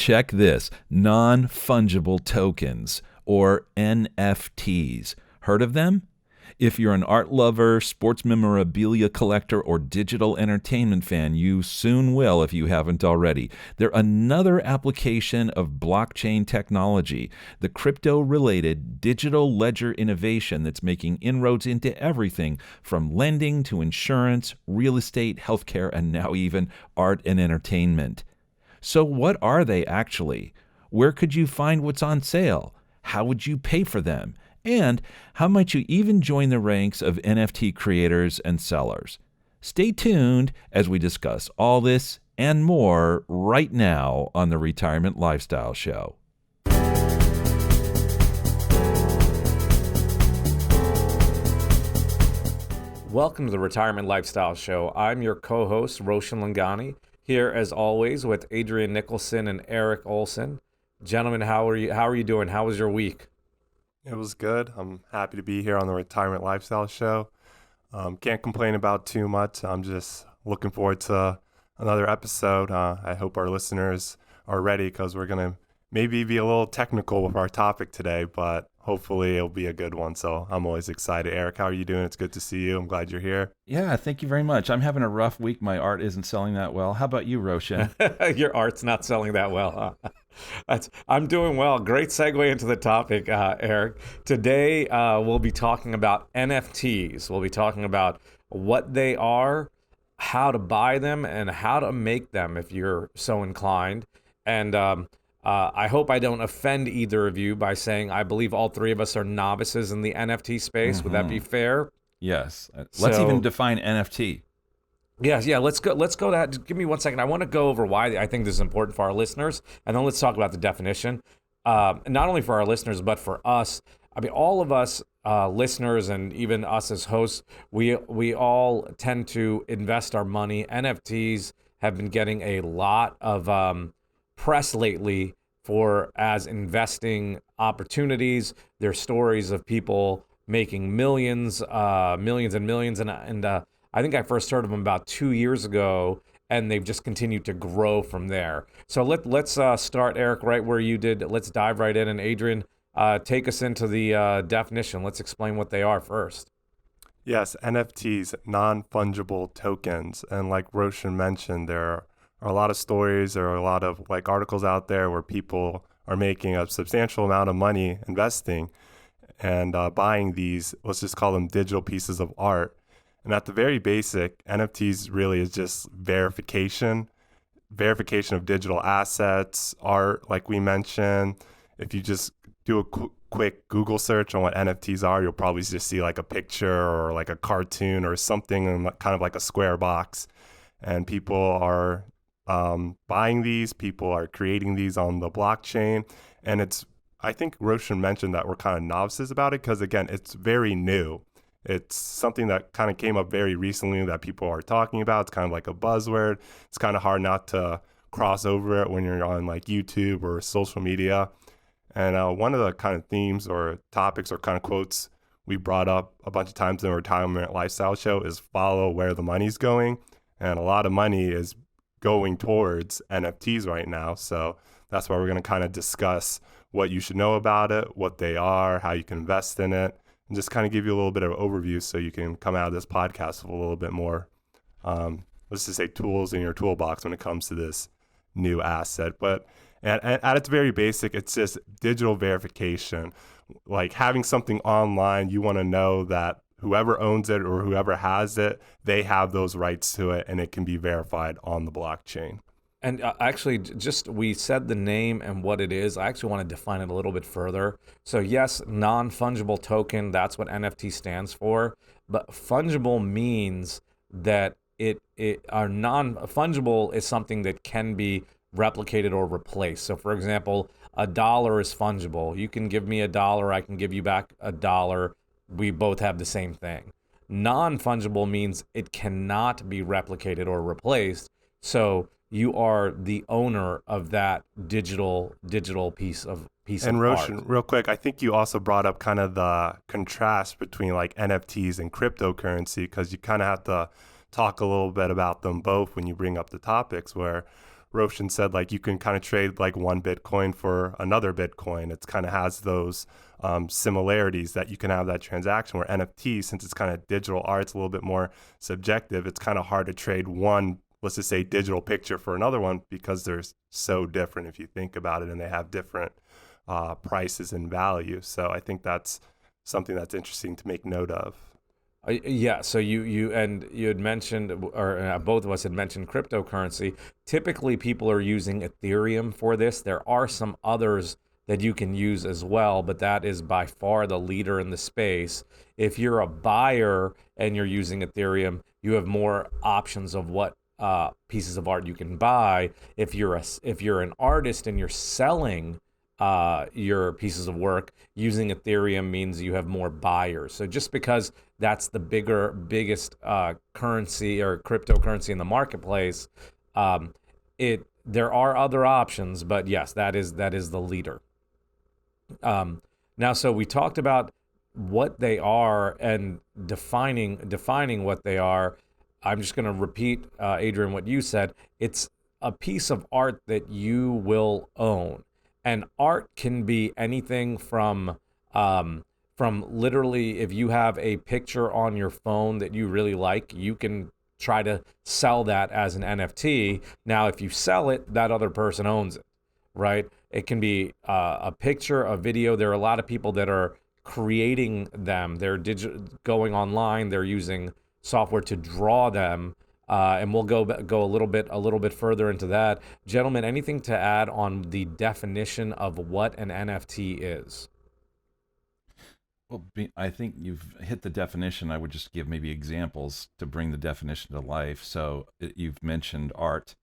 check this. Non-Fungible tokens, or NFTs. Heard of them? If you're an art lover, sports memorabilia collector, or digital entertainment fan, you soon will if you haven't already. They're another application of blockchain technology, the crypto-related digital ledger innovation that's making inroads into everything from lending to insurance, real estate, healthcare, and now even art and entertainment. So what are they actually? Where could you find what's on sale? How would you pay for them? And how might you even join the ranks of NFT creators and sellers? Stay tuned as we discuss all this and more right now on the Retirement Lifestyle Show. Welcome to the Retirement Lifestyle Show. I'm your co-host, Roshan Loungani, here as always with Adrian Nicholson and Erik Olson. Gentlemen, how are you doing? How was your week? It was good. I'm happy to be here on the Retirement Lifestyle Show. Can't complain about too much. I'm just looking forward to another episode. I hope our listeners are ready because we're going to maybe be a little technical with our topic today, but hopefully it'll be a good one. So I'm always excited. Erik, how are you doing? It's good to see you. I'm glad you're here. Yeah, thank you very much. I'm having a rough week. My art isn't selling that well. How about you, Roshan? Your art's not selling that well, huh? I'm doing well. Great segue into the topic, Erik. Today, we'll be talking about NFTs. We'll be talking about what they are, how to buy them, and how to make them if you're so inclined. And I hope I don't offend either of you by saying I believe all three of us are novices in the NFT space. Would that be fair? Yes. Let's even define NFT. Yeah. Let's go to that. Just give me 1 second. I want to go over why I think this is important for our listeners, and then let's talk about the definition. Not only for our listeners, but for us. I mean, all of us listeners, and even us as hosts, we all tend to invest our money. NFTs have been getting a lot of press lately for as investing opportunities. There's stories of people making millions and millions, and I think I first heard of them about 2 years ago, and they've just continued to grow from there. So let's start, Erik, right where you did. Let's dive right in, and Adrian, take us into the definition. Let's explain what they are first. Yes, NFTs, non-fungible tokens. And like Roshan mentioned, there are a lot of stories, there are a lot of like articles out there where people are making a substantial amount of money investing and buying these, let's just call them digital pieces of art. And at the very basic, NFTs really is just verification of digital assets, art, like we mentioned. If you just do a quick Google search on what NFTs are, you'll probably just see like a picture or like a cartoon or something in kind of like a square box. And people are buying these, people are creating these on the blockchain. And I think Roshan mentioned that we're kind of novices about it because, again, it's very new. It's something that kind of came up very recently that people are talking about. It's kind of like a buzzword. It's kind of hard not to cross over it when you're on like YouTube or social media. And one of the kind of themes or topics or kind of quotes we brought up a bunch of times in the Retirement Lifestyle Show is follow where the money's going. And a lot of money is going towards NFTs right now. So that's why we're going to kind of discuss what you should know about it, what they are, how you can invest in it, and just kind of give you a little bit of an overview so you can come out of this podcast with a little bit more, let's just say, tools in your toolbox when it comes to this new asset. But at its very basic, it's just digital verification. Like having something online, you want to know that whoever owns it or whoever has it, they have those rights to it, and it can be verified on the blockchain. And actually, just we said the name and what it is. I actually want to define it a little bit further. So yes, non-fungible token, that's what NFT stands for. But fungible means that non-fungible is something that can be replicated or replaced. So for example, $1 is fungible. You can give me $1, I can give you back $1. We both have the same thing. Non-fungible means it cannot be replicated or replaced. So you are the owner of that digital piece of and Roshan, art. Real quick, I think you also brought up kind of the contrast between like NFTs and cryptocurrency, because you kind of have to talk a little bit about them both when you bring up the topics, where Roshan said, like you can kind of trade like one Bitcoin for another Bitcoin. It kind of has those similarities that you can have that transaction. Where NFT, since it's kind of digital art, it's a little bit more subjective. It's kind of hard to trade one, let's just say, digital picture for another one because they're so different if you think about it, and they have different prices and value. So I think that's something that's interesting to make note of. Yeah, so you had mentioned, or both of us had mentioned cryptocurrency. Typically, people are using Ethereum for this. There are some others that you can use as well, but that is by far the leader in the space. If you're a buyer and you're using Ethereum, you have more options of what pieces of art you can buy. If you're an artist and you're selling your pieces of work, using Ethereum means you have more buyers. So just because that's the biggest currency or cryptocurrency in the marketplace, there are other options, but yes, that is the leader. Now, so we talked about what they are and defining what they are. I'm just going to repeat, Adrian, what you said. It's a piece of art that you will own. And art can be anything from literally, if you have a picture on your phone that you really like, you can try to sell that as an NFT. Now, if you sell it, that other person owns it, right? It can be a picture, a video. There are a lot of people that are creating them. They're going online. They're using software to draw them. And we'll go a little bit further into that. Gentlemen, anything to add on the definition of what an NFT is? Well, I think you've hit the definition. I would just give maybe examples to bring the definition to life. So you've mentioned art,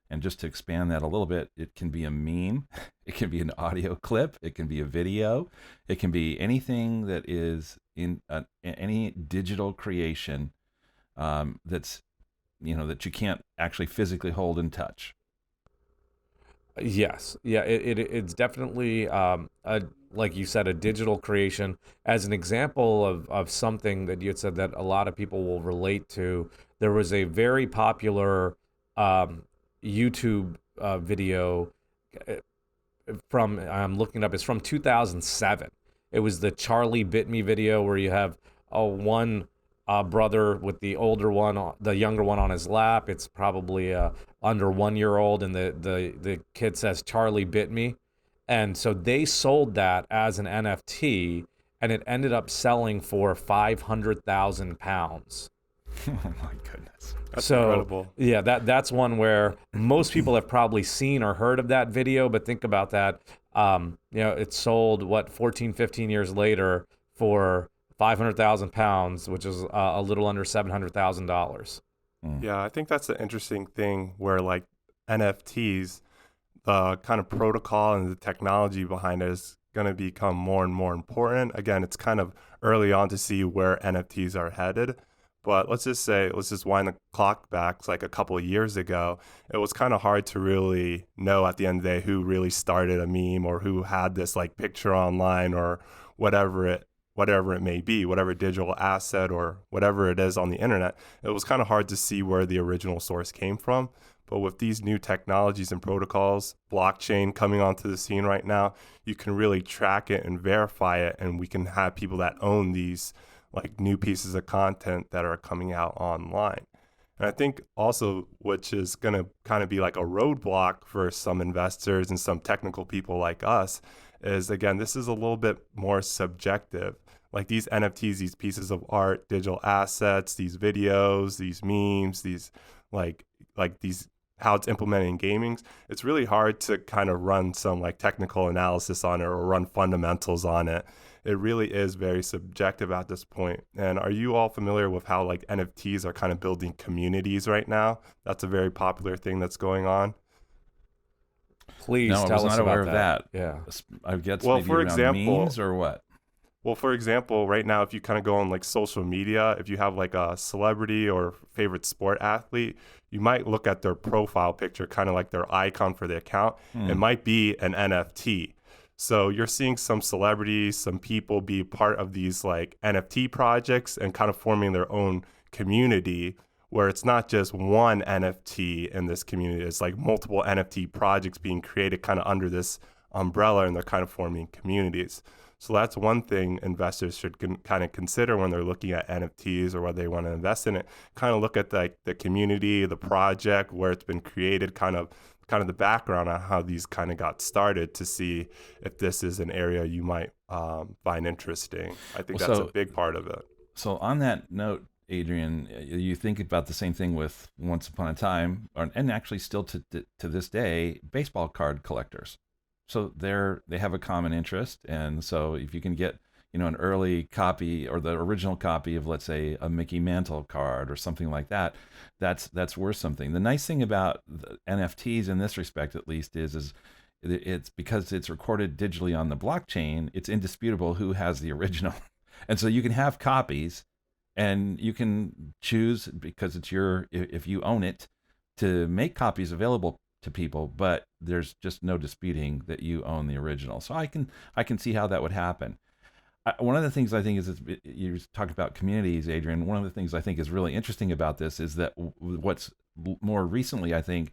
and just to expand that a little bit, it can be a meme, it can be an audio clip, it can be a video, it can be anything that is in any digital creation that's that you can't actually physically hold and touch. Yes. Yeah, it's definitely, like you said, a digital creation. As an example of something that you had said that a lot of people will relate to, there was a very popular YouTube video from, I'm looking it up, it's from 2007. It was the Charlie Bit Me video where you have one brother with the younger one on his lap. It's probably under 1 year old, and the kid says, "Charlie bit me," and so they sold that as an NFT, and it ended up selling for £500,000. Oh my goodness, that's incredible. Yeah, that's one where most people have probably seen or heard of that video, but think about that. It sold 14, 15 years later for £500,000, which is a little under $700,000. Yeah, I think that's the interesting thing where like NFTs, the kind of protocol and the technology behind it is going to become more and more important. Again, it's kind of early on to see where NFTs are headed. But let's just wind the clock back. It's like a couple of years ago. It was kind of hard to really know at the end of the day who really started a meme or who had this like picture online or whatever it may be, whatever digital asset or whatever it is on the internet. It was kind of hard to see where the original source came from. But with these new technologies and protocols, blockchain coming onto the scene right now, you can really track it and verify it. And we can have people that own these like new pieces of content that are coming out online. And I think also, which is going to kind of be like a roadblock for some investors and some technical people like us, is again, this is a little bit more subjective. Like these NFTs, these pieces of art, digital assets, these videos, these memes, these like these, how it's implemented in gaming, it's really hard to kind of run some like technical analysis on it or run fundamentals on it. It really is very subjective at this point. And are you all familiar with how like NFTs are kind of building communities right now? That's a very popular thing that's going on. Please tell us about that. No, I was not aware of that. Yeah. I guess well, maybe for around example, memes or what? Well, for example, right now, if you kind of go on like social media, if you have like a celebrity or favorite sport athlete, you might look at their profile picture, kind of like their icon for the account. It might be an NFT. So you're seeing some celebrities, some people be part of these like NFT projects and kind of forming their own community where it's not just one NFT in this community. It's like multiple NFT projects being created kind of under this umbrella, and they're kind of forming communities. So that's one thing investors should kind of consider when they're looking at NFTs or whether they want to invest in it. Kind of look at the community, the project, where it's been created, kind of the background on how these kind of got started, to see if this is an area you might find interesting. I think that's a big part of it. So on that note, Adrian, you think about the same thing with once upon a time, and actually still to this day, baseball card collectors. So they have a common interest, and so if you can get an early copy or the original copy of, let's say, a Mickey Mantle card or something like that, that's worth something. The nice thing about the NFTs in this respect, at least, is it's because it's recorded digitally on the blockchain. It's indisputable who has the original, and so you can have copies, and you can choose, because it's if you own it, to make copies available to people, but there's just no disputing that you own the original. So I can see how that would happen. One of the things I think is, you talked about communities, Adrian. One of the things I think is really interesting about this is that what's more recently, I think,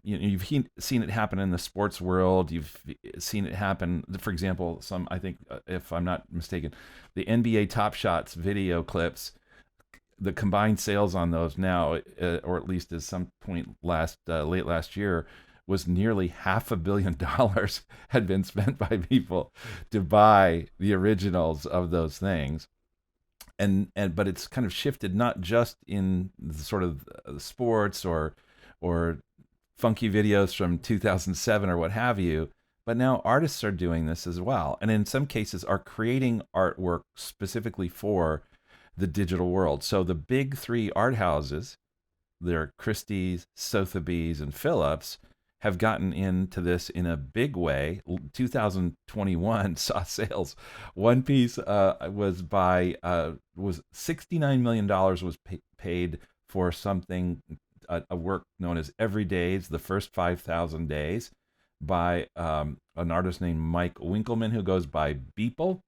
you've seen it happen in the sports world. You've seen it happen, for example, I think, if I'm not mistaken, the NBA Top Shots video clips, the combined sales on those now, or at least at some point late last year, was nearly $500 million had been spent by people to buy the originals of those things. But it's kind of shifted, not just in the sort of sports or funky videos from 2007 or what have you, but now artists are doing this as well, and in some cases are creating artwork specifically for the digital world. So the big three art houses, they're Christie's, Sotheby's, and Phillips, have gotten into this in a big way. 2021 saw sales. One piece was $69 million was paid for something, a work known as Every Days, the first 5,000 days, by an artist named Mike Winkelmann, who goes by Beeple.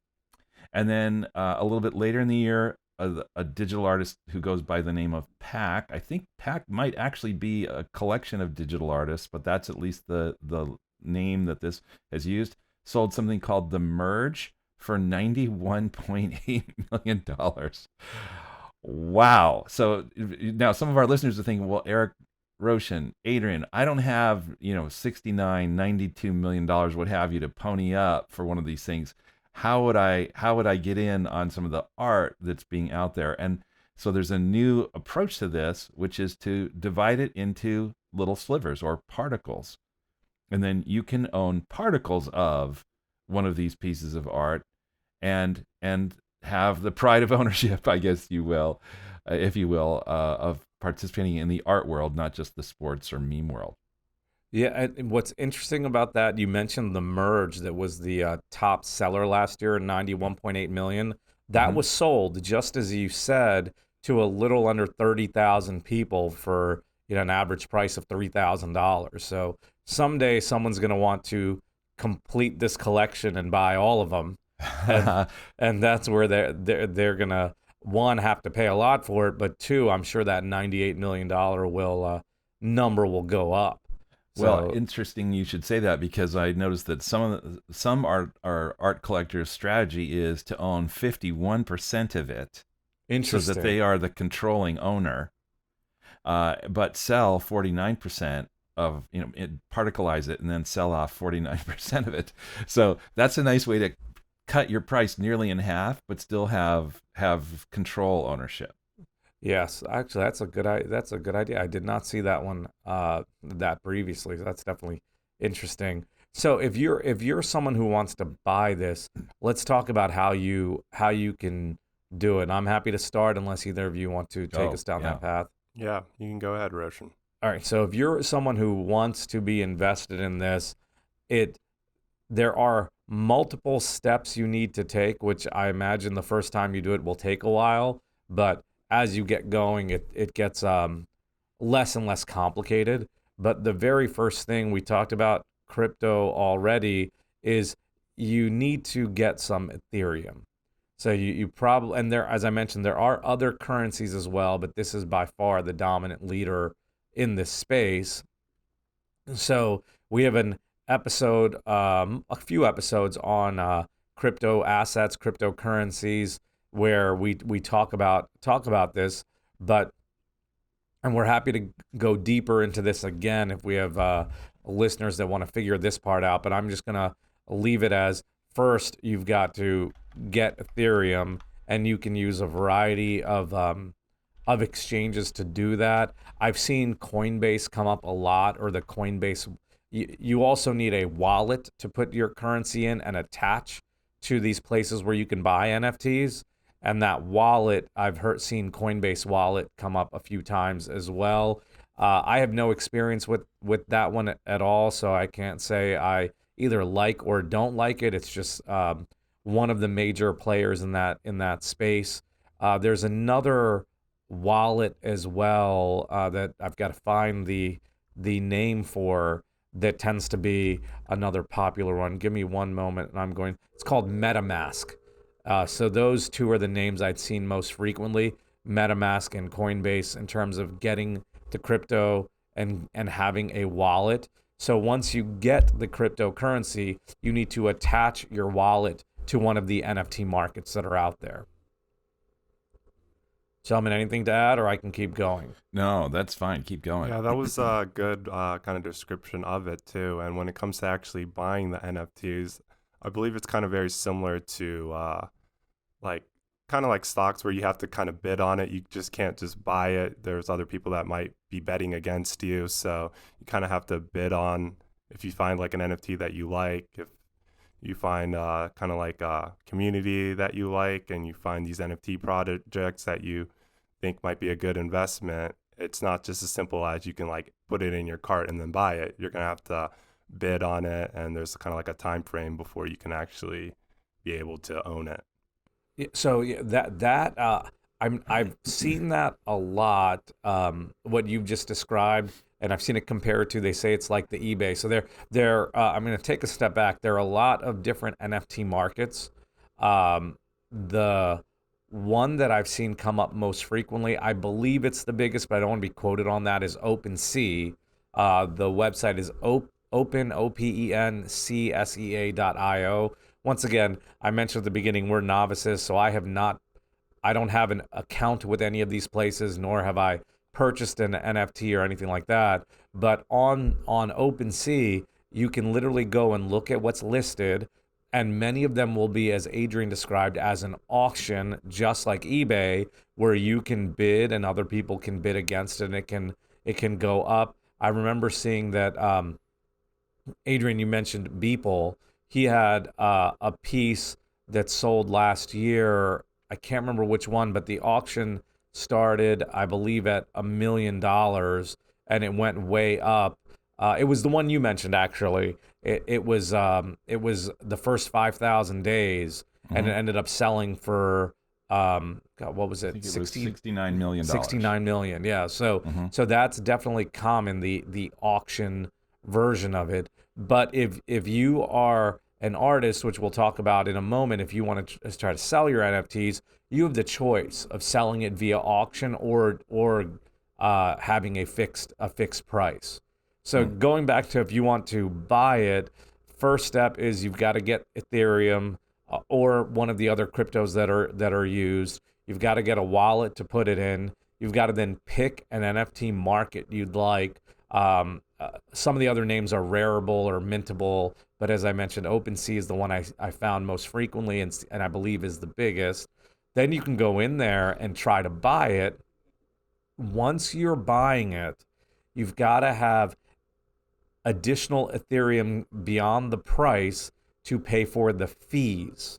And then a little bit later in the year, a digital artist who goes by the name of Pack. I think Pack might actually be a collection of digital artists, but that's at least the name that this has used. Sold something called The Merge for $91.8 million. Wow. So now some of our listeners are thinking, well, Erik, Roshan, Adrian, I don't have, $69, $92 million, what have you, to pony up for one of these things. How would I get in on some of the art that's being out there? And so there's a new approach to this, which is to divide it into little slivers or particles. And then you can own particles of one of these pieces of art and have the pride of ownership, I guess you will, if you will, of participating in the art world, not just the sports or meme world. Yeah, and what's interesting about that, you mentioned The Merge, that was the top seller last year, 91.8 million. That was sold, just as you said, to a little under 30,000 people for an average price of $3,000. So someday someone's going to want to complete this collection and buy all of them, and that's where they're going to, one, have to pay a lot for it, but two, I'm sure that $98 million number will go up. Well, interesting you should say that, because I noticed that some art collectors' strategy is to own 51% of it, so that they are the controlling owner, but sell 49% of, particleize it and then sell off 49% of it. So that's a nice way to cut your price nearly in half, but still have control ownership. Yes, actually, that's a good idea. I did not see that one that previously. That's definitely interesting. So if you're someone who wants to buy this, let's talk about how you can do it. I'm happy to start, unless either of you want to take us down that path. Yeah, you can go ahead, Roshan. All right. So if you're someone who wants to be invested in this, there are multiple steps you need to take, which I imagine the first time you do it will take a while, but as you get going, it gets less and less complicated. But the very first thing, we talked about crypto already, is you need to get some Ethereum. So you probably, and there, as I mentioned, there are other currencies as well, but this is by far the dominant leader in this space. So we have an episode, a few episodes on crypto assets, cryptocurrencies, where we talk about this, but and we're happy to go deeper into this again if we have listeners that want to figure this part out. But I'm just gonna leave it as first you've got to get Ethereum, and you can use a variety of exchanges to do that. I've seen Coinbase come up a lot, or the Coinbase. You also need a wallet to put your currency in and attach to these places where you can buy NFTs. And that wallet, I've seen Coinbase wallet come up a few times as well. I have no experience with that one at all, so I can't say I either like or don't like it. It's just one of the major players in that space. There's another wallet as well that I've got to find the name for, that tends to be another popular one. Give me one moment, and it's called MetaMask. So those two are the names I'd seen most frequently, MetaMask and Coinbase, in terms of getting the crypto and having a wallet. So once you get the cryptocurrency, you need to attach your wallet to one of the NFT markets that are out there. Gentlemen, anything to add, or I can keep going? No, that's fine. Keep going. Yeah, that was a good kind of description of it too. And when it comes to actually buying the NFTs, I believe it's kind of very similar to like kind of like stocks, where you have to kind of bid on it. You just can't just buy it. There's other people that might be betting against you. So you kind of have to bid on, if you find like an NFT that you like, if you find kind of like a community that you like, and you find these NFT projects that you think might be a good investment, it's not just as simple as you can like put it in your cart and then buy it. You're going to have to bid on it, and there's kind of like a time frame before you can actually be able to own it. So I've seen that a lot. What you've just described, and I've seen it compared to. They say it's like the eBay. So I'm going to take a step back. There are a lot of different NFT markets. The one that I've seen come up most frequently, I believe it's the biggest, but I don't want to be quoted on that, is OpenSea. The website is openCSEA.io. Once again, I mentioned at the beginning, we're novices, so I don't have an account with any of these places, nor have I purchased an NFT or anything like that. But on OpenSea, you can literally go and look at what's listed, and many of them will be, as Adrian described, as an auction, just like eBay, where you can bid and other people can bid against it, and it can go up. I remember seeing that, Adrian, you mentioned Beeple. He had a piece that sold last year. I can't remember which one, but the auction started, I believe, at $1 million, and it went way up. It was the one you mentioned, actually. It was the first 5,000 days, and it ended up selling for God, what was it? I think it was $69 million. 69 million, yeah. So that's definitely common, the auction version of it. But if you are an artist, which we'll talk about in a moment, if you want to try to sell your NFTs, you have the choice of selling it via auction or having a fixed price. So going back to, if you want to buy it, first step is you've got to get Ethereum or one of the other cryptos that are used. You've got to get a wallet to put it in. You've got to then pick an NFT market you'd like. Some of the other names are Rarible or Mintable, but as I mentioned, OpenSea is the one I found most frequently, and I believe is the biggest. Then you can go in there and try to buy it. Once you're buying it, you've got to have additional Ethereum beyond the price to pay for the fees.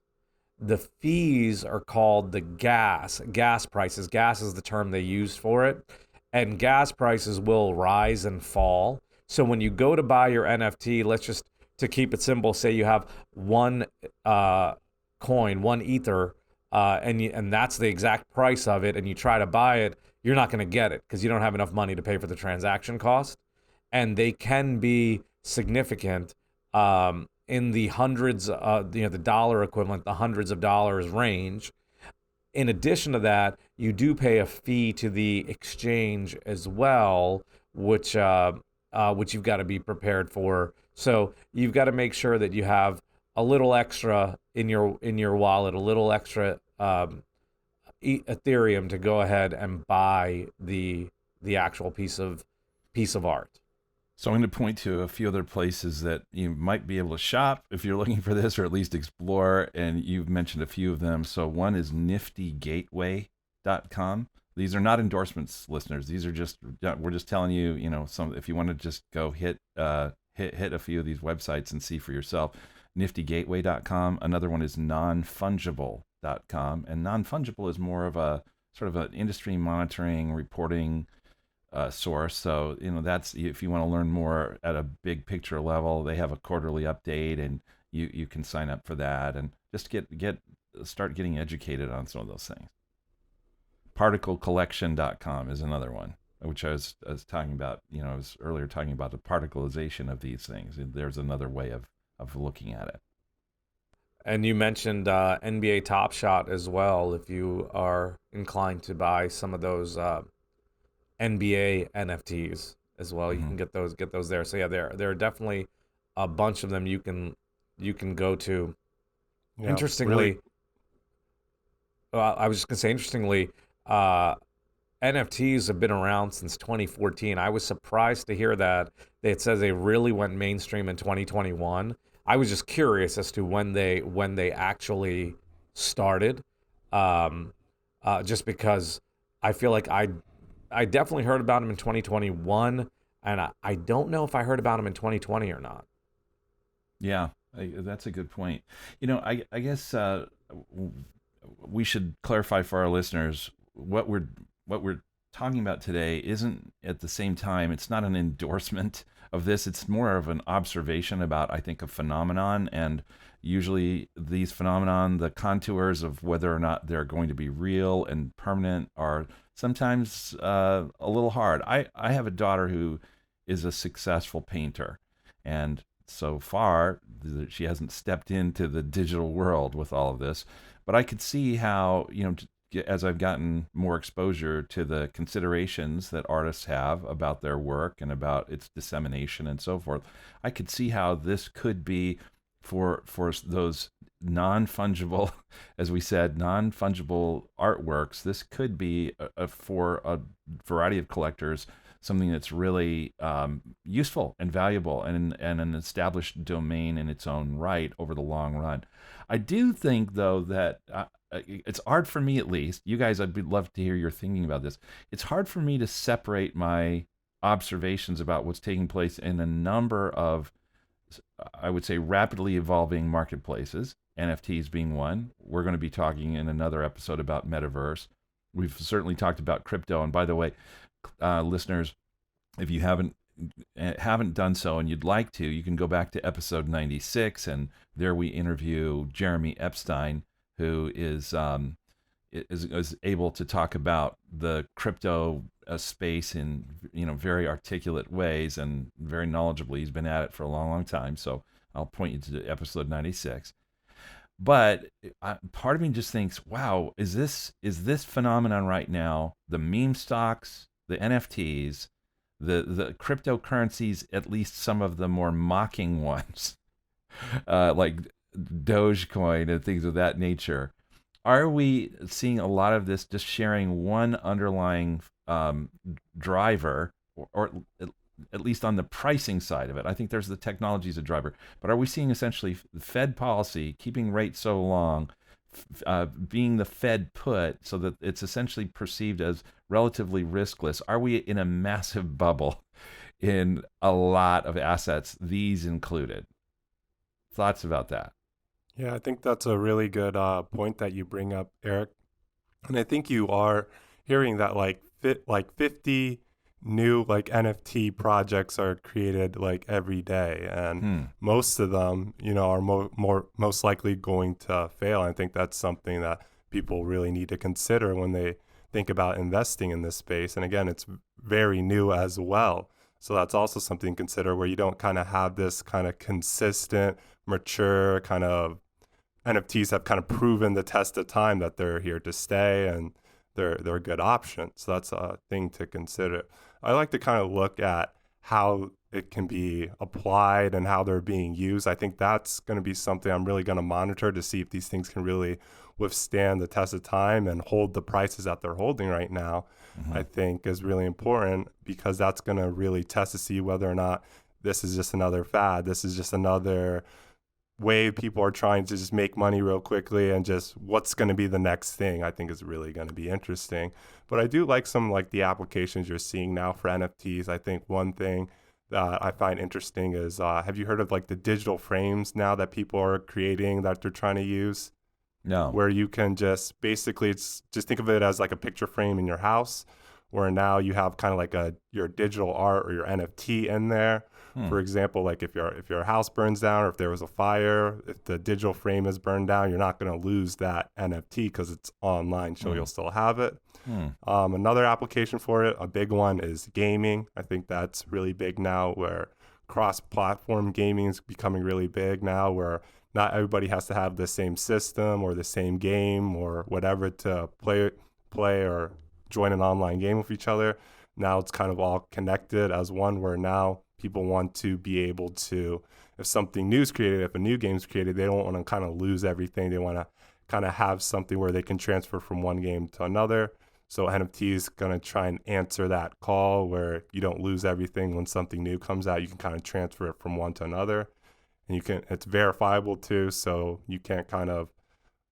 The fees are called the gas prices. Gas is the term they use for it. And gas prices will rise and fall. So when you go to buy your NFT, let's just, to keep it simple, say you have one coin, one Ether, and that's the exact price of it, and you try to buy it, you're not going to get it because you don't have enough money to pay for the transaction cost. And they can be significant. in the hundreds, the dollar equivalent, the hundreds of dollars range. In addition to that, you do pay a fee to the exchange as well, which you've got to be prepared for. So you've got to make sure that you have a little extra in your wallet, a little extra Ethereum to go ahead and buy the actual piece of art. So I'm going to point to a few other places that you might be able to shop if you're looking for this, or at least explore, and you've mentioned a few of them. So one is niftygateway.com. These are not endorsements, listeners. These are just, we're just telling you, some, if you want to just go hit a few of these websites and see for yourself. Niftygateway.com. Another one is Non-Fungible.com, and Non-Fungible is more of a sort of an industry monitoring, reporting source. So, that's, if you want to learn more at a big picture level, they have a quarterly update, and you can sign up for that and just start getting educated on some of those things. ParticleCollection.com is another one, which I was talking about. I was earlier talking about the particleization of these things. There's another way of looking at it. And you mentioned NBA Top Shot as well. If you are inclined to buy some of those NBA NFTs as well, you can get those there. So yeah, there are definitely a bunch of them you can go to. Yeah, interestingly, really? I was just gonna say, interestingly, NFTs have been around since 2014. I was surprised to hear that it says they really went mainstream in 2021. I was just curious as to when they actually started, just because I feel like I definitely heard about them in 2021, and I don't know if I heard about them in 2020 or not. Yeah, that's a good point. I guess we should clarify for our listeners what we're talking about today isn't, at the same time, it's not an endorsement of this. It's more of an observation about, I think, a phenomenon, and usually these phenomenon, the contours of whether or not they're going to be real and permanent, are sometimes a little hard. I have a daughter who is a successful painter, and so far she hasn't stepped into the digital world with all of this, but I could see how, as I've gotten more exposure to the considerations that artists have about their work and about its dissemination and so forth, I could see how this could be for those non-fungible, as we said, non-fungible artworks. This could be for a variety of collectors, something that's really useful and valuable, and an established domain in its own right over the long run. I do think, though, that it's hard for me, at least. You guys, I'd love to hear your thinking about this. It's hard for me to separate my observations about what's taking place in a number of, I would say, rapidly evolving marketplaces, NFTs being one. We're going to be talking in another episode about metaverse. We've certainly talked about crypto. And by the way, listeners, if you haven't done so and you'd like to, you can go back to episode 96, and there we interview Jeremy Epstein, who is able to talk about the crypto space in very articulate ways and very knowledgeably. He's been at it for a long time, so I'll point you to episode 96. But part of me just thinks, wow, is this phenomenon right now, the meme stocks, the NFTs, the cryptocurrencies, at least some of the more mocking ones, like Dogecoin and things of that nature, are we seeing a lot of this just sharing one underlying driver, or at least on the pricing side of it? I think there's the technology as a driver, but are we seeing essentially Fed policy keeping rates so long, being the Fed put, so that it's essentially perceived as relatively riskless? Are we in a massive bubble in a lot of assets, these included? Thoughts about that? Yeah, I think that's a really good point that you bring up, Eric. And I think you are hearing that like 50 new NFT projects are created every day, and most of them, are most likely going to fail. I think that's something that people really need to consider when they think about investing in this space. And again, it's very new as well. So that's also something to consider, where you don't kind of have this kind of consistent, mature kind of NFTs have kind of proven the test of time that they're here to stay and they're a good option. So that's a thing to consider. I like to kind of look at how it can be applied and how they're being used. I think that's going to be something I'm really going to monitor to see if these things can really withstand the test of time and hold the prices that they're holding right now. I think is really important, because that's going to really test to see whether or not this is just another fad. This is just another way people are trying to just make money real quickly, and just what's going to be the next thing, I think is really going to be interesting. But I do like some like the applications you're seeing now for NFTs. I think one thing that I find interesting is, have you heard of like the digital frames now that people are creating that they're trying to use? No. Where you can just basically, it's just think of it as like a picture frame in your house, where now you have kind of like your digital art or your NFT in there. For example, like if your house burns down, or if there was a fire, if the digital frame is burned down, you're not going to lose that NFT because it's online, so you'll still have it. Another application for it, a big one, is gaming. I think that's really big now, where cross-platform gaming is becoming really big now, where not everybody has to have the same system or the same game or whatever to play or join an online game with each other. Now it's kind of all connected as one, where now people want to be able to, if something new is created, if a new game is created, they don't want to kind of lose everything. They want to kind of have something where they can transfer from one game to another. So NFT is going to try and answer that call, where you don't lose everything when something new comes out. You can kind of transfer it from one to another. And it's verifiable too. So you can't kind of,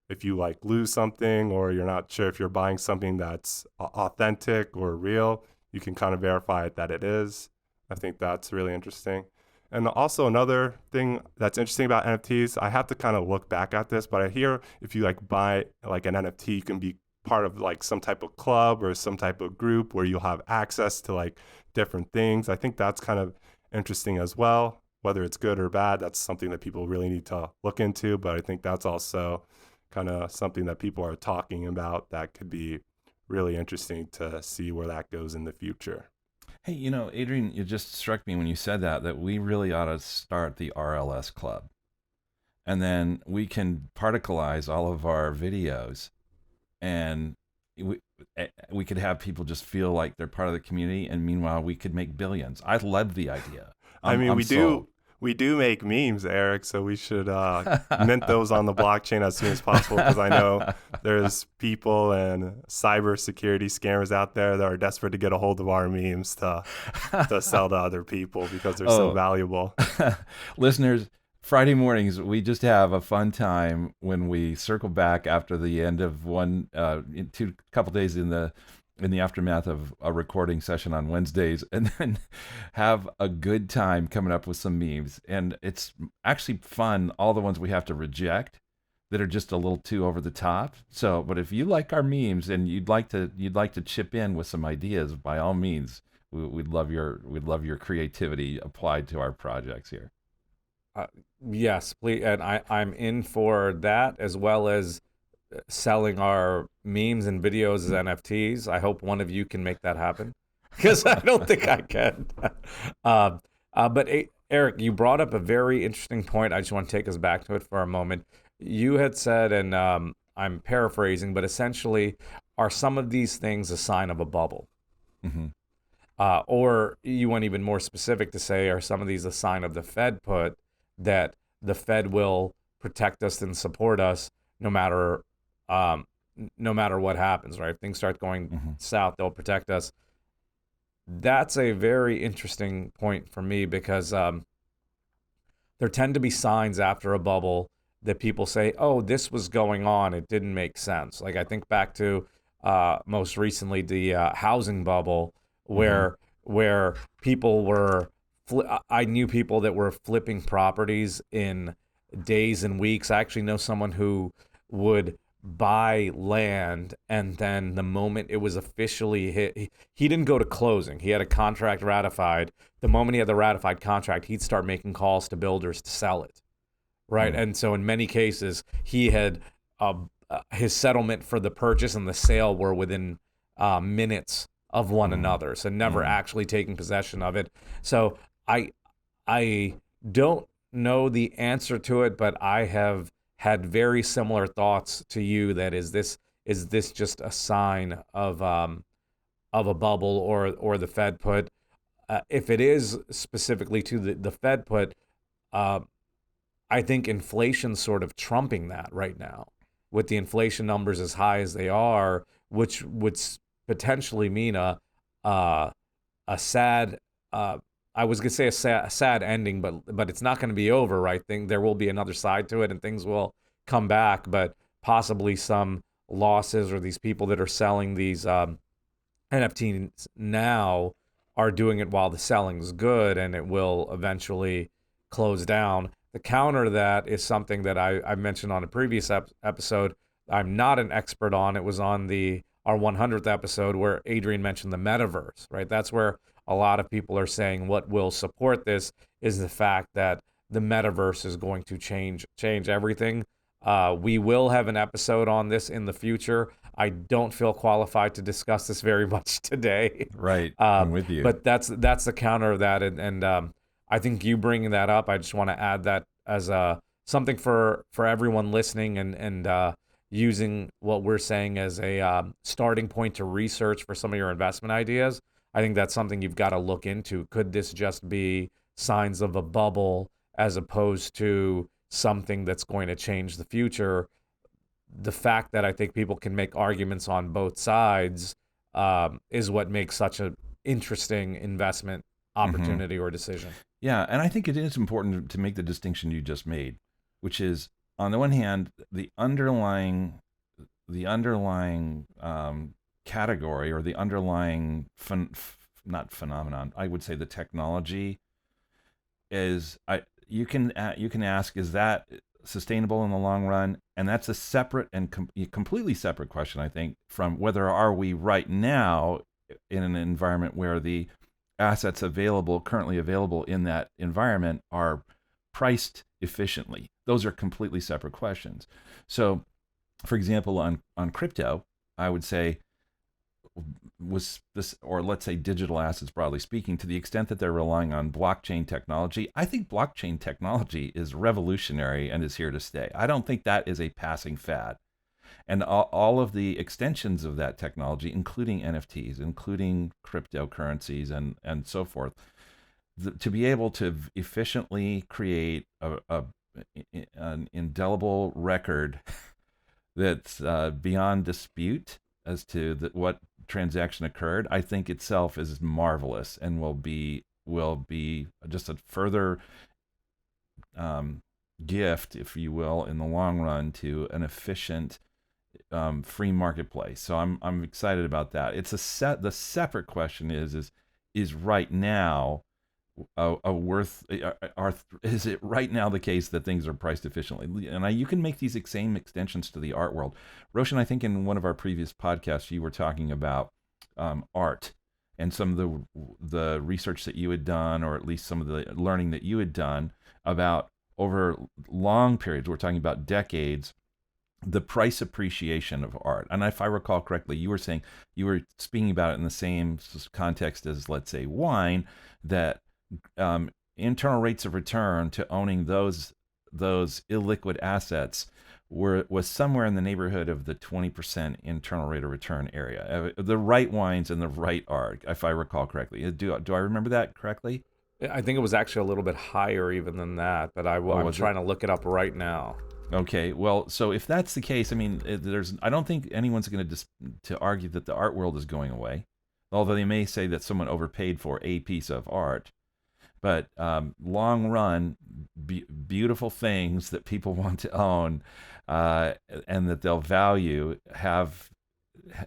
if you like lose something, or you're not sure if you're buying something that's authentic or real, you can kind of verify it that it is. I think that's really interesting. And also another thing that's interesting about NFTs, I have to kind of look back at this, but I hear if you like buy like an NFT, you can be part of like some type of club or some type of group where you'll have access to like different things. I think that's kind of interesting as well. Whether it's good or bad, that's something that people really need to look into. But I think that's also kind of something that people are talking about that could be really interesting to see where that goes in the future. Hey, Adrian, it just struck me when you said that we really ought to start the RLS Club. And then we can particleize all of our videos, and we could have people just feel like they're part of the community, and meanwhile we could make billions. I love the idea. We do make memes, Eric, so we should mint those on the blockchain as soon as possible, because I know there's people and cybersecurity scammers out there that are desperate to get a hold of our memes to sell to other people because they're so valuable. Listeners, Friday mornings, we just have a fun time when we circle back after the end of couple days in the aftermath of a recording session on Wednesdays, and then have a good time coming up with some memes. And it's actually fun, all the ones we have to reject that are just a little too over the top. So, but if you like our memes and you'd like to chip in with some ideas, by all means, we'd love your creativity applied to our projects here. Yes, please. And I'm in for that, as well as selling our memes and videos as NFTs. I hope one of you can make that happen, because I don't think I can. But Eric, you brought up a very interesting point. I just want to take us back to it for a moment. You had said, and I'm paraphrasing, but essentially, are some of these things a sign of a bubble? Mm-hmm. Or you went even more specific to say, are some of these a sign of the Fed put, that the Fed will protect us and support us no matter what happens, right? If things start going south, they'll protect us. That's a very interesting point for me, because there tend to be signs after a bubble that people say, oh, this was going on, it didn't make sense. Like I think back to most recently the housing bubble, where people were, I knew people that were flipping properties in days and weeks. I actually know someone who would buy land, and then the moment it was officially hit, he didn't go to closing. He had a contract ratified. The moment he had the ratified contract, he'd start making calls to builders to sell it, right? Mm-hmm. And so in many cases, he had his settlement for the purchase and the sale were within minutes of one another, so never actually taking possession of it. So I don't know the answer to it, but I have had very similar thoughts to you. That is this just a sign of a bubble or the Fed put? If it is specifically to the Fed put, I think inflation's sort of trumping that right now, with the inflation numbers as high as they are, which would potentially mean a sad. I was gonna say a sad ending, but it's not going to be over, right? There will be another side to it, and things will come back, but possibly some losses, or these people that are selling these NFTs now are doing it while the selling's good, and it will eventually close down. The counter to that is something that I mentioned on a previous episode. I'm not an expert on. It was on our 100th episode where Adrian mentioned the metaverse, right? That's where a lot of people are saying what will support this is the fact that the metaverse is going to change everything. We will have an episode on this in the future. I don't feel qualified to discuss this very much today. Right, I'm with you. But that's the counter of that, and I think you bringing that up, I just want to add that as something for everyone listening, and using what we're saying as a starting point to research for some of your investment ideas. I think that's something you've got to look into. Could this just be signs of a bubble as opposed to something that's going to change the future? The fact that I think people can make arguments on both sides is what makes such an interesting investment opportunity or decision. Yeah, and I think it is important to make the distinction you just made, which is, on the one hand, the underlying category, or the underlying not phenomenon, I would say the technology is, you can ask, is that sustainable in the long run? And that's a separate and completely separate question, I think, from whether are we right now in an environment where the assets currently available in that environment are priced efficiently. Those are completely separate questions. So, for example, on crypto, I would say, was this, or let's say digital assets broadly speaking, to the extent that they're relying on blockchain technology, I think blockchain technology is revolutionary and is here to stay. I don't think that is a passing fad. And all of the extensions of that technology, including NFTs, including cryptocurrencies, and so forth, to be able to efficiently create an indelible record that's beyond dispute as to what transaction occurred, I think itself is marvelous, and will be just a further gift, if you will, in the long run to an efficient free marketplace. So I'm excited about that. It's the separate question is right now is it right now the case that things are priced efficiently? And you can make these same extensions to the art world. Roshan, I think in one of our previous podcasts, you were talking about art and some of the research that you had done, or at least some of the learning that you had done about, over long periods, we're talking about decades, the price appreciation of art. And if I recall correctly, you were speaking about it in the same context as, let's say, wine, that internal rates of return to owning those illiquid assets was somewhere in the neighborhood of the 20% internal rate of return area. The right wines and the right art, if I recall correctly. Do I remember that correctly? I think it was actually a little bit higher even than that, but I'm trying to look it up right now. Okay, well, so if that's the case, I mean, I don't think anyone's going to argue that the art world is going away, although they may say that someone overpaid for a piece of art. But long run, beautiful things that people want to own and that they'll value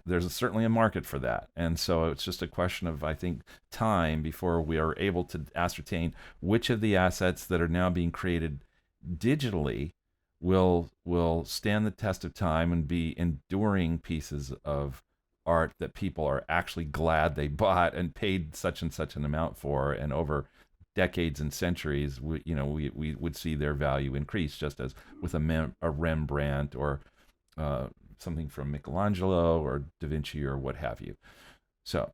there's certainly a market for that. And so it's just a question of, I think, time before we are able to ascertain which of the assets that are now being created digitally will stand the test of time and be enduring pieces of art that people are actually glad they bought and paid such and such an amount for, and over decades and centuries, we would see their value increase, just as with a Rembrandt or something from Michelangelo or Da Vinci or what have you. So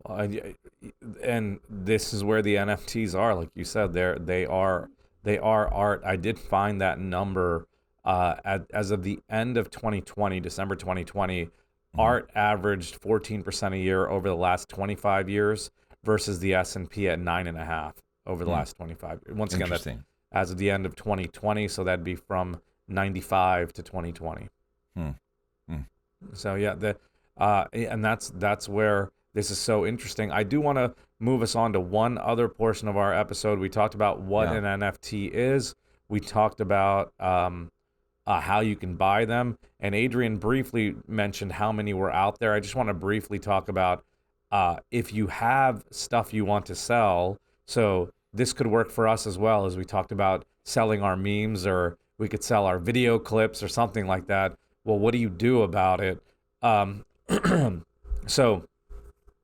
And this is where the NFTs are, like you said, they are art. I did find that number as of the end of 2020, December 2020, art averaged 14% a year over the last 25 years versus the S&P at 9.5 over the last 25 years. Once again, that's Interesting. as of the end of 2020, so that'd be from 95 to 2020. Hmm. Hmm. So yeah, and that's where this is so interesting. I do want to move us on to one other portion of our episode. We talked about what Yeah. an NFT is. We talked about how you can buy them, and Adrian briefly mentioned how many were out there. I just want to briefly talk about if you have stuff you want to sell. So this could work for us as well, as we talked about selling our memes, or we could sell our video clips or something like that. Well, what do you do about it? So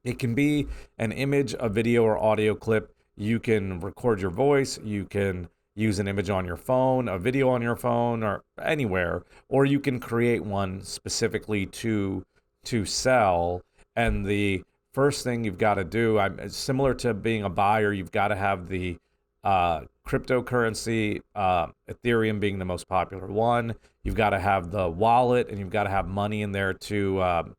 it can be an image, a video, or audio clip. You can record your voice. You can use an image on your phone, a video on your phone, or anywhere, or you can create one specifically to sell. And the first thing you've got to do, similar to being a buyer, you've got to have the cryptocurrency, Ethereum being the most popular one. You've got to have the wallet, and you've got to have money in there to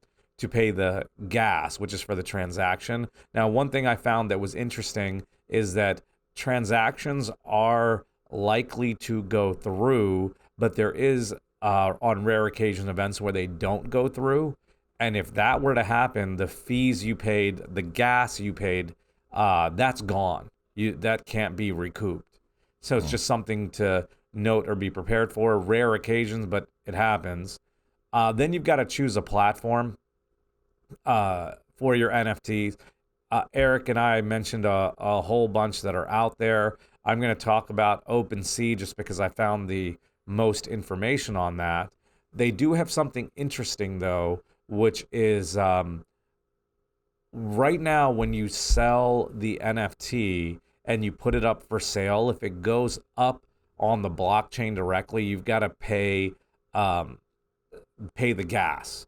pay the gas, which is for the transaction. Now, one thing I found that was interesting is that transactions are likely to go through, but there is, on rare occasion, events where they don't go through. And if that were to happen, the fees you paid, the gas you paid, that's gone. That can't be recouped. So it's just something to note or be prepared for. Rare occasions, but it happens. Then you've got to choose a platform for your NFTs. Erik and I mentioned a whole bunch that are out there. I'm going to talk about OpenSea just because I found the most information on that. They do have something interesting, though, which is right now when you sell the NFT and you put it up for sale, if it goes up on the blockchain directly, you've got to pay the gas.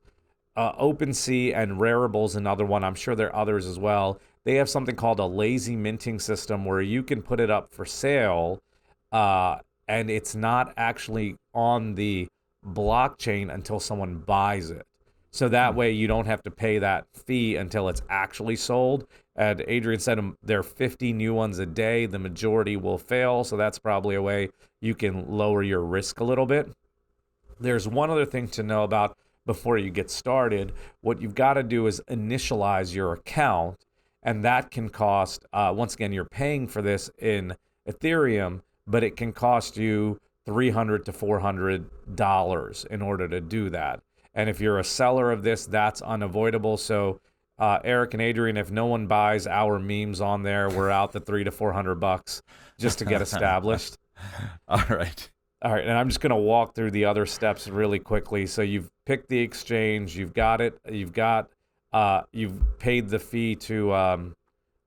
OpenSea and Rareable's another one. I'm sure there are others as well. They have something called a lazy minting system where you can put it up for sale, and it's not actually on the blockchain until someone buys it. So that way you don't have to pay that fee until it's actually sold. And Adrian said there are 50 new ones a day. The majority will fail, so that's probably a way you can lower your risk a little bit. There's one other thing to know about before you get started. What you've got to do is initialize your account, and that can cost, once again, you're paying for this in Ethereum, but it can cost you $300 to $400 in order to do that. And if you're a seller of this, that's unavoidable. So Erik and Adrian, if no one buys our memes on there, we're out the $300 to $400 just to get established. All right. All right, and I'm just going to walk through the other steps really quickly. So you've picked the exchange, you've got it, you've paid the fee to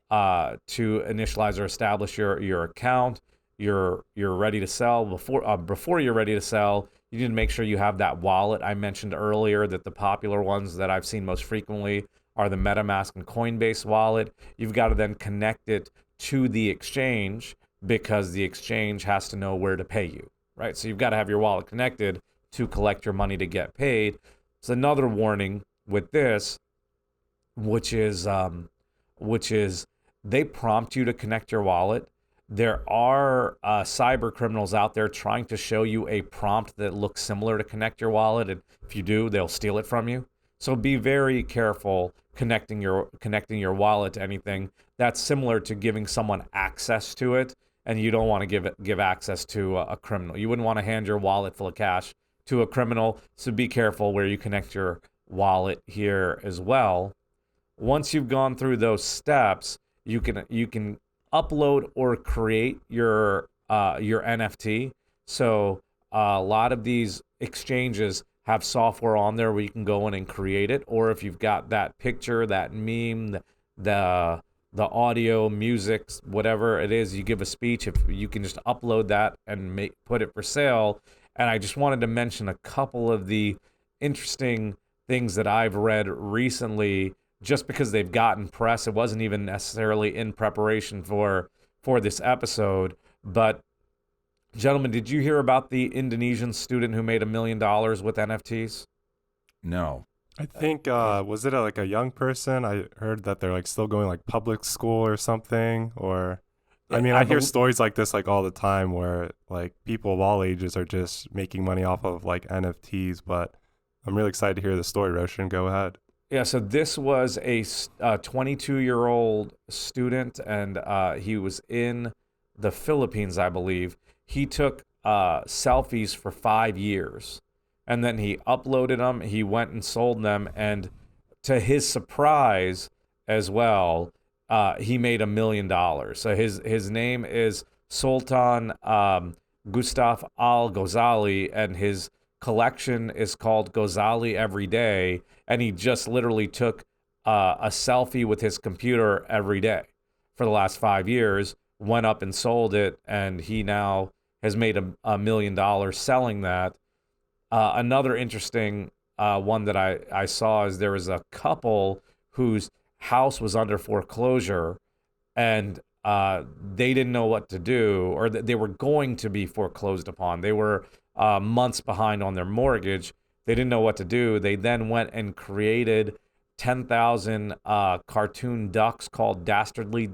initialize or establish your account. You're ready to sell. Before you're ready to sell, you need to make sure you have that wallet. I mentioned earlier that the popular ones that I've seen most frequently are the MetaMask and Coinbase wallet. You've got to then connect it to the exchange because the exchange has to know where to pay you. Right, so you've got to have your wallet connected to collect your money to get paid. It's another warning with this, which is they prompt you to connect your wallet. There are cyber criminals out there trying to show you a prompt that looks similar to connect your wallet, and if you do, they'll steal it from you. So be very careful connecting your wallet to anything that's similar to giving someone access to it. And you don't want to give access to a criminal. You wouldn't want to hand your wallet full of cash to a criminal, so be careful where you connect your wallet here as well. Once you've gone through those steps, you can upload or create your NFT. So a lot of these exchanges have software on there where you can go in and create it, or if you've got that picture, that meme, the audio, music, whatever it is, you give a speech, if you can just upload that and put it for sale. And I just wanted to mention a couple of the interesting things that I've read recently just because they've gotten press. It wasn't even necessarily in preparation for this episode. But gentlemen, did you hear about the Indonesian student who made $1 million with NFTs? No. I think was it like a young person? I heard that they're like still going like public school or something. Or I mean, I hear stories like this like all the time where like people of all ages are just making money off of like NFTs. But I'm really excited to hear the story. Roshan, go ahead. Yeah, so this was a 22-year-old student, and he was in the Philippines, I believe. He took selfies for 5 years, and then he uploaded them. He went and sold them, and to his surprise as well, he made $1 million. So his name is Sultan Gustaf Al-Ghazali, and his collection is called Ghazali Every Day, and he just literally took a selfie with his computer every day for the last 5 years, went up and sold it, and he now has made $1 million selling that. Another interesting one that I saw is there was a couple whose house was under foreclosure, and they didn't know what to do, or they were going to be foreclosed upon. They were months behind on their mortgage. They didn't know what to do. They then went and created 10,000 cartoon ducks called Dastardly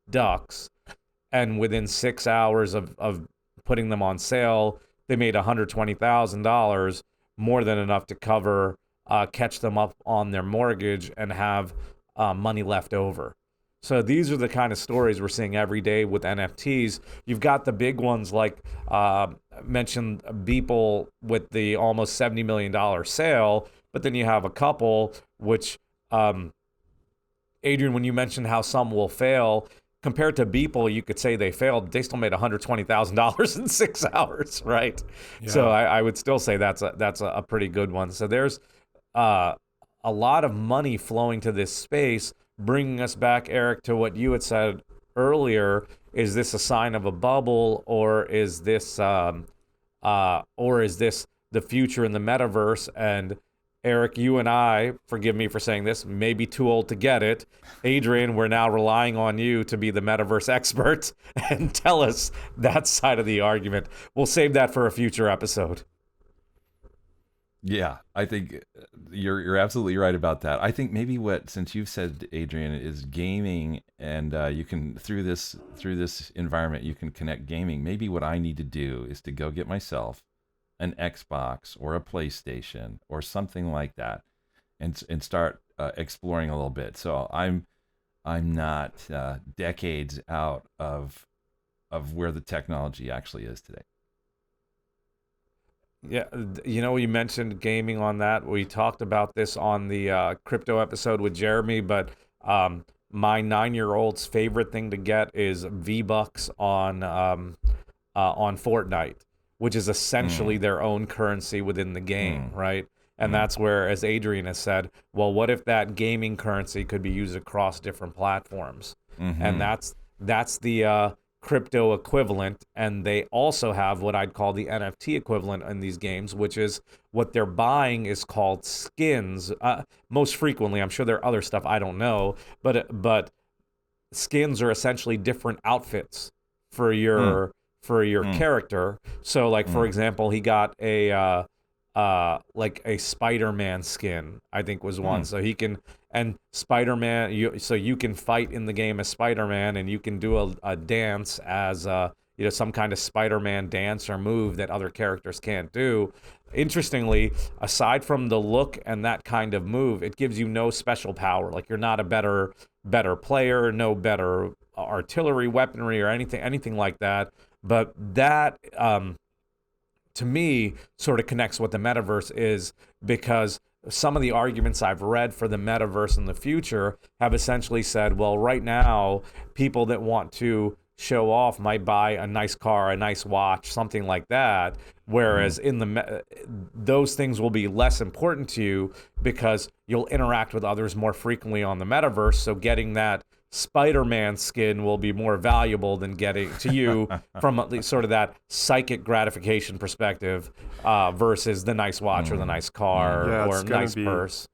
Ducks, and within 6 hours of putting them on sale, they made $120,000, more than enough to cover, catch them up on their mortgage, and have money left over. So these are the kind of stories we're seeing every day with NFTs. You've got the big ones like mentioned Beeple with the almost $70 million sale, but then you have a couple which, Adrian, when you mentioned how some will fail, compared to Beeple, you could say they failed. They still made $120,000 in 6 hours, right? Yeah. So I would still say that's a pretty good one. So there's a lot of money flowing to this space, bringing us back, Erik, to what you had said earlier. Is this a sign of a bubble, or is this the future in the metaverse? And Erik, you and I, forgive me for saying this, may be too old to get it. Adrian, we're now relying on you to be the metaverse expert and tell us that side of the argument. We'll save that for a future episode. Yeah, I think you're absolutely right about that. I think maybe since you've said, Adrian, is gaming, and you can through this environment you can connect gaming. Maybe what I need to do is to go get myself an Xbox or a PlayStation or something like that, and start exploring a little bit. So I'm not decades out of where the technology actually is today. Yeah, you mentioned gaming on that. We talked about this on the crypto episode with Jeremy, but my 9-year-old's favorite thing to get is V-Bucks on Fortnite, which is essentially their own currency within the game, right? And that's where, as Adrian has said, well, what if that gaming currency could be used across different platforms? And that's the crypto equivalent, and they also have what I'd call the NFT equivalent in these games, which is what they're buying is called skins. Most frequently, I'm sure there are other stuff I don't know, but skins are essentially different outfits for your character. So, like for example, he got a like a Spider-Man skin, I think was one. So he can, and Spider-Man, you can fight in the game as Spider-Man, and you can do a dance as some kind of Spider-Man dance or move that other characters can't do. Interestingly, aside from the look and that kind of move, it gives you no special power. Like you're not a better player, no better artillery, weaponry, or anything like that. But that to me sort of connects what the metaverse is, because some of the arguments I've read for the metaverse in the future have essentially said, well, right now, people that want to show off might buy a nice car, a nice watch, something like that, whereas those things will be less important to you because you'll interact with others more frequently on the metaverse, so getting that Spider-Man skin will be more valuable than getting to you from at least sort of that psychic gratification perspective versus the nice watch or the nice car or nice purse.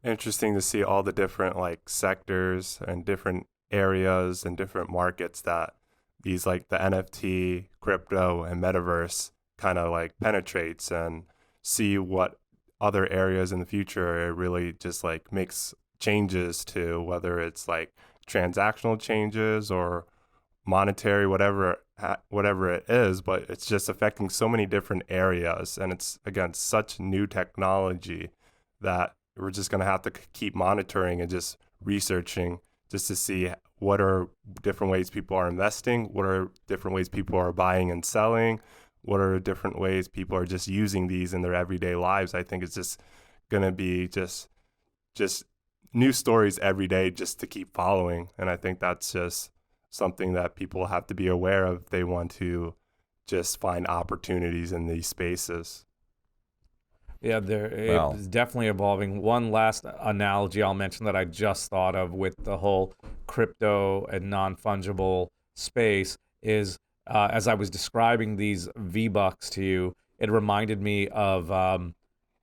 Interesting to see all the different like sectors and different areas and different markets that these like the NFT, crypto, and metaverse kind of like penetrates, and see what other areas in the future it really just like makes changes to, whether it's like transactional changes or monetary, whatever it is, but it's just affecting so many different areas, and it's again such new technology that we're just going to have to keep monitoring and just researching just to see what are different ways people are investing, what are different ways people are buying and selling, what are different ways people are just using these in their everyday lives. I think it's just going to be just new stories every day just to keep following, and I think that's just something that people have to be aware of if they want to just find opportunities in these spaces. Yeah, it's definitely evolving. One last analogy I'll mention that I just thought of with the whole crypto and non-fungible space is, as I was describing these V-Bucks to you, it reminded me of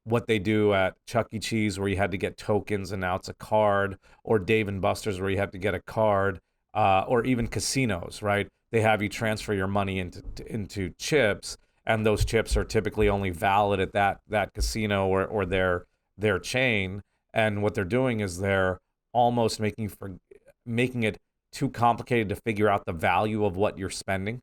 what they do at Chuck E. Cheese, where you had to get tokens and now it's a card, or Dave & Buster's, where you have to get a card, or even casinos, right? They have you transfer your money into chips, and those chips are typically only valid at that casino or their chain. And what they're doing is they're almost making it too complicated to figure out the value of what you're spending.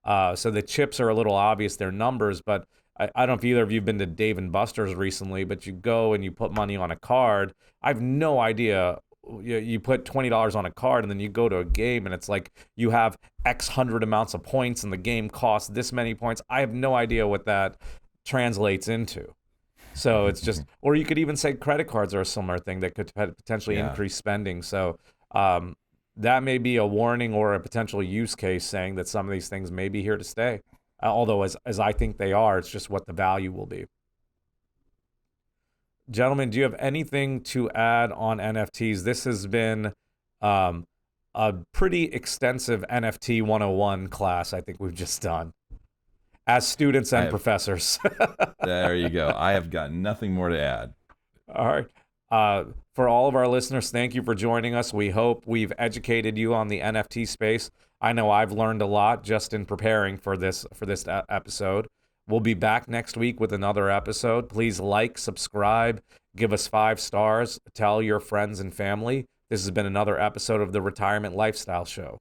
So the chips are a little obvious, they're numbers, but I don't know if either of you have been to Dave & Buster's recently, but you go and you put money on a card. I have no idea. You put $20 on a card, and then you go to a game, and it's like you have X hundred amounts of points, and the game costs this many points. I have no idea what that translates into. So it's just, or you could even say credit cards are a similar thing that could potentially increase spending. So that may be a warning or a potential use case saying that some of these things may be here to stay. Although as I think they are, it's just what the value will be. Gentlemen, do you have anything to add on NFTs? This has been a pretty extensive NFT 101 class I think we've just done as students and professors. There you go. I have got nothing more to add. All right. For all of our listeners, thank you for joining us. We hope we've educated you on the NFT space. I know I've learned a lot just in preparing for this episode. We'll be back next week with another episode. Please like, subscribe, give us 5 stars, tell your friends and family. This has been another episode of the Retirement Lifestyle Show.